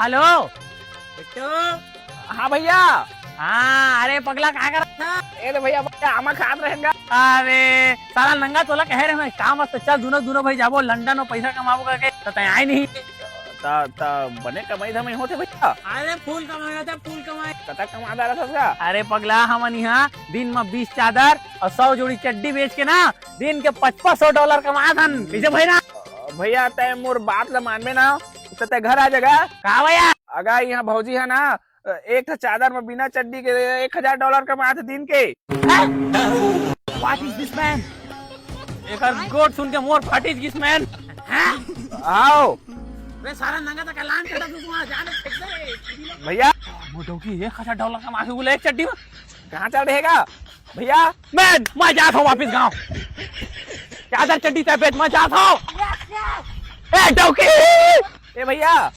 Hello. Bittu. हाँ भैया। हाँ अरे पगला कहाँ कर रहा अरे भैया भैया आमा खात रहेगा। अरे साला नंगा तोला कह रहे हैं काम मस्त चल दोनों भाई जाबो लंदन और पैसा कमाबो करके तो तय आए नहीं। ता बने कमाई धमाई होते भैया। अरे फूल कमाएगा था फूल कमाए। कता कमा रहा था उसका। अरे पगला हमन यहाँ दिन में 20 चादर और 100 जोड़ी चड्डी बेच के ना दिन के $500 कमा धन कैसे भाई ना। भैया तय मोर बात ला मानबे ना तो तय घर आ जाएगा। कहा भैया अगर यहाँ भौजी है ना एक चादर में बिना चड्डी के $1000 कमा थे दिन के। What is this man. एक गोट सुन के मोर फाटी दिस मैन। आओ वे सारा नंगा तक ऐलान करता तू वहां जाने फेंक दे भैया। मोटो की $1000 कमा के बोले एक चड्डी में कहाँ चल रहेगा भैया। मैं जाता हूँ वापिस गाँव चादर चड्डी तय पेट मैं जाता हूँ। ए डौकी। ए भैया